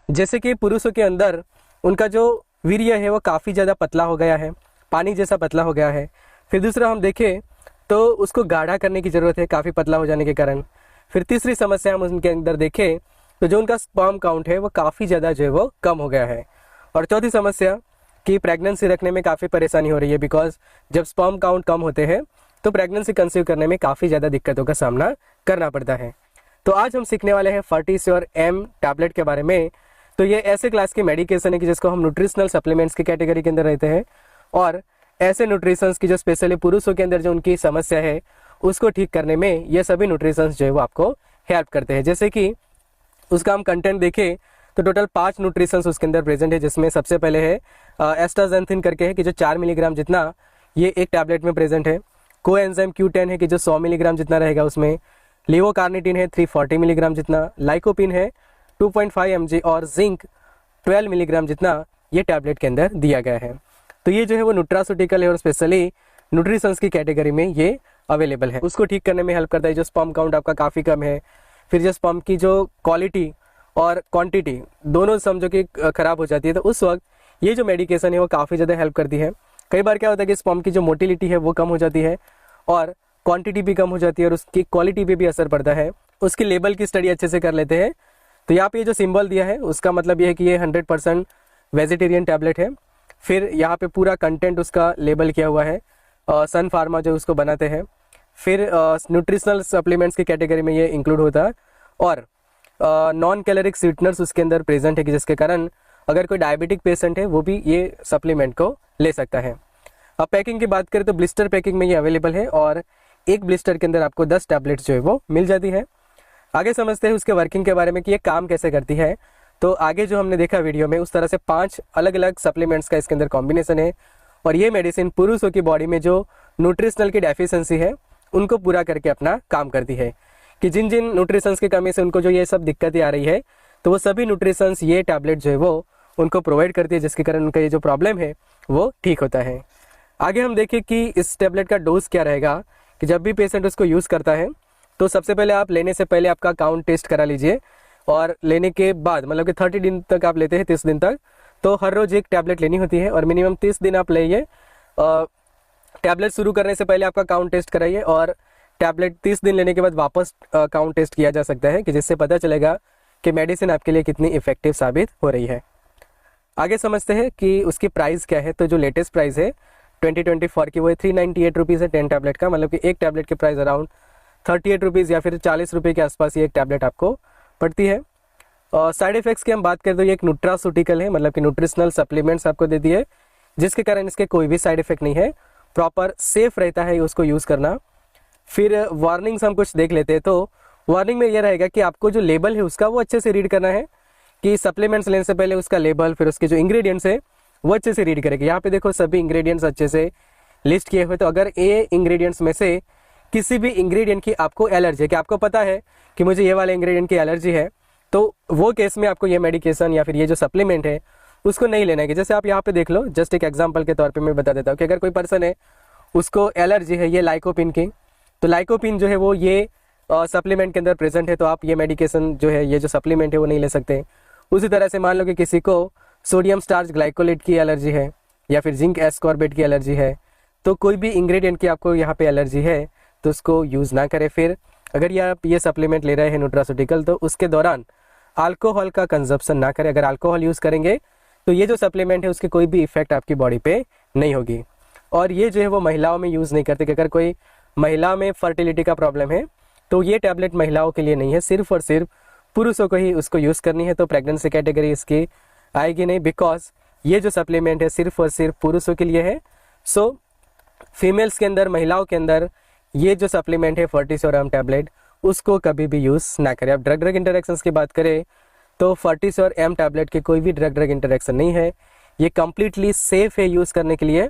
जैसे कि पुरुषों के अंदर उनका जो वीर्य है वो काफ़ी ज़्यादा पतला हो गया है, पानी जैसा पतला हो गया है। फिर दूसरा हम देखें तो उसको गाढ़ा करने की ज़रूरत है काफ़ी पतला हो जाने के कारण। फिर तीसरी समस्या हम उनके अंदर देखें तो जो उनका स्पर्म काउंट है वो काफ़ी ज़्यादा जो है वो कम हो गया है। और चौथी समस्या कि प्रेगनेंसी रखने में काफ़ी परेशानी हो रही है, बिकॉज जब स्पर्म काउंट कम होते हैं तो प्रेगनेंसी कंसीव करने में काफ़ी ज़्यादा दिक्कतों का सामना करना पड़ता है। तो आज हम सीखने वाले हैं फर्टिस्योर एम टैबलेट के बारे में। तो ये ऐसे क्लास की मेडिकेशन है कि जिसको हम न्यूट्रिशनल सप्लीमेंट्स की कैटेगरी के अंदर रहते हैं, और ऐसे न्यूट्रिशंस की जो स्पेशली पुरुषों के अंदर जो उनकी समस्या है उसको ठीक करने में ये सभी न्यूट्रिशंस जो है वो आपको हेल्प करते हैं। जैसे कि उसका हम कंटेंट देखें तो टोटल 5 न्यूट्रिशंस उसके अंदर प्रेजेंट है, जिसमें सबसे पहले है एस्टाजेंथिन करके है कि जो 4 मिलीग्राम जितना ये एक टैबलेट में प्रेजेंट है। कोएंजाइम Q10 है कि जो 100 मिलीग्राम जितना रहेगा उसमें। लिवोकार्निटिन है 340 मिलीग्राम जितना। लाइकोपिन है 2.5 mg और जिंक 12 मिलीग्राम जितना ये टैबलेट के अंदर दिया गया है। तो ये जो है वो न्यूट्रास्यूटिकल है और स्पेशली न्यूट्रिशंस की कैटेगरी में ये अवेलेबल है। उसको ठीक करने में हेल्प करता है। जो स्पर्म काउंट आपका काफ़ी कम है, फिर जो स्पर्म की जो क्वालिटी और क्वांटिटी दोनों समझो कि ख़राब हो जाती है, तो उस वक्त ये जो मेडिकेशन है वो काफ़ी ज़्यादा हेल्प करती है। कई बार क्या होता है कि स्पर्म की जो मोटिलिटी है वो कम हो जाती है और क्वांटिटी भी कम हो जाती है और उसकी क्वालिटी पे भी असर पड़ता है। उसकी लेबल की स्टडी अच्छे से कर लेते हैं। तो यहाँ पे ये जो सिंबल दिया है उसका मतलब ये है कि ये 100% वेजिटेरियन टैबलेट है। फिर यहाँ पे पूरा कंटेंट उसका लेबल किया हुआ है, सन फार्मा जो उसको बनाते हैं। फिर न्यूट्रिशनल सप्लीमेंट्स की कैटेगरी में ये इंक्लूड होता है और नॉन कैलोरिक स्वीटनर्स उसके अंदर प्रेजेंट है कि जिसके कारण अगर कोई डायबिटिक पेशेंट है वो भी ये सप्लीमेंट को ले सकता है। अब पैकिंग की बात करें तो ब्लिस्टर पैकिंग में ये अवेलेबल है और एक ब्लिस्टर के अंदर आपको 10 टैबलेट्स जो है वो मिल जाती है। आगे समझते हैं उसके वर्किंग के बारे में कि ये काम कैसे करती है। तो आगे जो हमने देखा वीडियो में उस तरह से 5 अलग अलग सप्लीमेंट्स का इसके अंदर कॉम्बिनेशन है और ये मेडिसिन पुरुषों की बॉडी में जो न्यूट्रिशनल की डेफिशिएंसी है उनको पूरा करके अपना काम करती है। कि जिन जिन न्यूट्रिशंस की कमी से उनको जो ये सब दिक्कतें आ रही है तो वो सभी न्यूट्रिशंस ये टैबलेट जो है वो उनको प्रोवाइड करती है, जिसके कारण उनका ये जो प्रॉब्लम है वो ठीक होता है। आगे हम देखें कि इस टैबलेट का डोज क्या रहेगा। कि जब भी पेशेंट उसको यूज़ करता है तो सबसे पहले आप लेने से पहले आपका काउंट टेस्ट करा लीजिए और लेने के बाद मतलब कि 30 दिन तक आप लेते हैं, 30 दिन तक, तो हर रोज़ एक टैबलेट लेनी होती है और मिनिमम 30 दिन आप लेइए। टैबलेट शुरू करने से पहले आपका काउंट टेस्ट कराइए और टैबलेट 30 दिन लेने के बाद वापस काउंट टेस्ट किया जा सकता है कि जिससे पता चलेगा कि मेडिसिन आपके लिए कितनी इफेक्टिव साबित हो रही है। आगे समझते हैं कि उसकी प्राइस क्या है। तो जो लेटेस्ट प्राइस है 2024 की वो 398 रुपीज़ है 10 टैबलेट का, मतलब कि एक टैबलेट की प्राइस अराउंड 38 रुपीज़ या फिर 40 रुपये के आसपास ये एक टैबलेट आपको पड़ती है। और साइड इफेक्ट्स की हम बात करें तो ये एक न्यूट्रास्यूटिकल है, मतलब कि न्यूट्रिशनल सप्लीमेंट्स आपको देती है, जिसके कारण इसके कोई भी साइड इफेक्ट नहीं है। प्रॉपर सेफ रहता है उसको यूज़ करना। फिर वार्निंग्स हम कुछ देख लेते हैं। तो वार्निंग में ये रहेगा कि आपको जो लेबल है उसका वो अच्छे से रीड करना है कि सप्लीमेंट्स लेने से पहले उसका लेबल, फिर उसके जो इंग्रेडिएंट्स है वो अच्छे से रीड करेंगे। यहाँ पे देखो सभी इंग्रेडिएंट्स अच्छे से लिस्ट किए हुए। तो अगर ये इंग्रेडिएंट्स में से किसी भी इंग्रेडिएंट की आपको एलर्जी है, कि आपको पता है कि मुझे ये वाले इंग्रेडिएंट की एलर्जी है, तो वो केस में आपको ये मेडिकेशन या फिर ये जो सप्लीमेंट है उसको नहीं लेना है। जैसे आप यहाँ पे देख लो, जस्ट एक एग्जांपल के तौर पे मैं बता देता हूँ कि अगर कोई पर्सन है उसको एलर्जी है ये लाइकोपिन की, तो लाइकोपिन जो है वो ये सप्लीमेंट के अंदर प्रेजेंट है, तो आप ये मेडिकेशन जो है ये जो सप्लीमेंट है वो नहीं ले सकते। उसी तरह से मान लो कि किसी को सोडियम स्टार्च ग्लाइकोलेट की एलर्जी है या फिर जिंक एस्कॉर्बेट की एलर्जी है, तो कोई भी इंग्रेडिएंट की आपको यहाँ पे एलर्जी है तो उसको यूज़ ना करें। फिर अगर ये आप ये सप्लीमेंट ले रहे हैं न्यूट्रास्यूटिकल, तो उसके दौरान अल्कोहल का कंजप्शन ना करें। अगर अल्कोहल यूज़ करेंगे तो ये जो सप्लीमेंट है उसकी कोई भी इफेक्ट आपकी बॉडी पे नहीं होगी। और ये जो है वो महिलाओं में यूज़ नहीं करते कि अगर कोई महिला में फर्टिलिटी का प्रॉब्लम है तो ये टैबलेट महिलाओं के लिए नहीं है, सिर्फ और सिर्फ पुरुषों को ही उसको यूज़ करनी है। तो प्रेगनेंसी कैटेगरी इसकी आएगी नहीं, बिकॉज ये जो सप्लीमेंट है सिर्फ और सिर्फ पुरुषों के लिए है। सो फीमेल्स के अंदर, महिलाओं के अंदर ये जो सप्लीमेंट है फर्टिस्योर एम टैबलेट उसको कभी भी यूज़ ना करें। अब ड्रग इंटरेक्शंस की बात करें तो फर्टिस्योर एम टैबलेट के कोई भी ड्रग इंटरेक्शन नहीं है। ये कम्प्लीटली सेफ है यूज़ करने के लिए।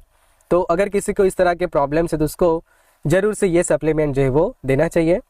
तो अगर किसी को इस तरह के प्रॉब्लम्स है तो उसको ज़रूर से ये सप्लीमेंट जो है वो देना चाहिए।